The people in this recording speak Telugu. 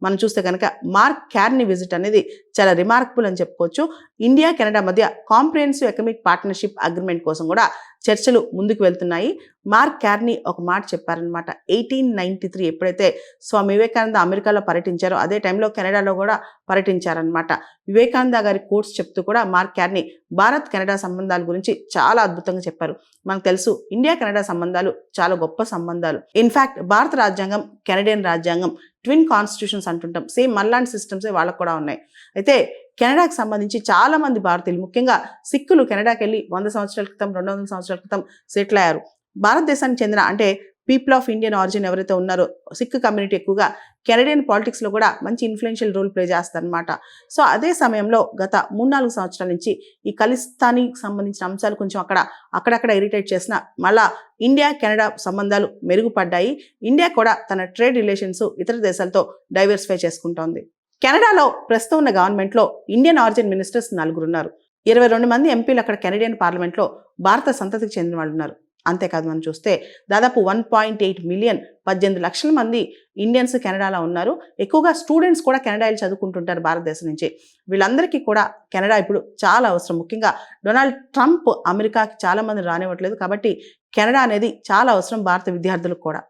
మనం చూస్తే కనుక మార్క్ క్యార్నీ విజిట్ అనేది చాలా రిమార్కబుల్ అని చెప్పుకోవచ్చు. ఇండియా కెనడా మధ్య కాంప్రిహెన్సివ్ ఎకనామిక్ పార్ట్నర్షిప్ అగ్రిమెంట్ కోసం కూడా చర్చలు ముందుకు వెళ్తున్నాయి. మార్క్ క్యార్నీ ఒక మాట చెప్పారనమాట. 1893 ఎప్పుడైతే స్వామి వివేకానంద అమెరికాలో పర్యటించారో అదే టైంలో కెనడాలో కూడా పర్యటించారనమాట. వివేకానంద గారి కోట్స్ చెప్తూ కూడా మార్క్ క్యార్నీ భారత్ కెనడా సంబంధాల గురించి చాలా అద్భుతంగా చెప్పారు. మనకు తెలుసు ఇండియా కెనడా సంబంధాలు చాలా గొప్ప సంబంధాలు. ఇన్ఫాక్ట్ భారత రాజ్యాంగం కెనడియన్ రాజ్యాంగం ట్విన్ కాన్స్టిట్యూషన్స్ అంటుంటాం. సేమ్ మళ్ళాంటి సిస్టమ్సే వాళ్ళకు కూడా ఉన్నాయి. అయితే కెనడాకి సంబంధించి చాలా మంది భారతీయులు ముఖ్యంగా సిక్కులు కెనడాకి వెళ్ళి 100 సంవత్సరాల క్రితం 200 సంవత్సరాల క్రితం సెటిల్ అయ్యారు. భారతదేశానికి చెందిన అంటే పీపుల్ ఆఫ్ ఇండియన్ ఆరిజిన్ ఎవరైతే ఉన్నారో సిక్ కమ్యూనిటీ ఎక్కువగా కెనడియన్ పాలిటిక్స్లో కూడా మంచి ఇన్ఫ్లుయెన్షియల్ రోల్ ప్లే చేస్తారనమాట. సో అదే సమయంలో గత 3-4 సంవత్సరాల నుంచి ఈ ఖలిస్తానీకి సంబంధించిన అంశాలు కొంచెం అక్కడక్కడ ఇరిటేట్ చేసిన మళ్ళా ఇండియా కెనడా సంబంధాలు మెరుగుపడ్డాయి. ఇండియా కూడా తన ట్రేడ్ రిలేషన్స్ ఇతర దేశాలతో డైవర్సిఫై చేసుకుంటోంది. కెనడాలో ప్రస్తుతం ఉన్న గవర్నమెంట్లో ఇండియన్ ఆరిజిన్ మినిస్టర్స్ 4 ఉన్నారు. 22 మంది ఎంపీలు అక్కడ కెనడియన్ పార్లమెంట్లో భారత సంతతికి చెందిన వాళ్ళు ఉన్నారు. అంతేకాదు మనం చూస్తే దాదాపు 1.8 మిలియన్ 18 లక్షల మంది ఇండియన్స్ కెనడాలో ఉన్నారు. ఎక్కువగా స్టూడెంట్స్ కూడా కెనడాలో చదువుకుంటుంటారు భారతదేశం నుంచి. వీళ్ళందరికీ కూడా కెనడా ఇప్పుడు చాలా అవసరం. ముఖ్యంగా డొనాల్డ్ ట్రంప్ అమెరికాకి చాలా మంది రానివ్వట్లేదు. కాబట్టి కెనడా అనేది చాలా అవసరం భారత విద్యార్థులకు కూడా.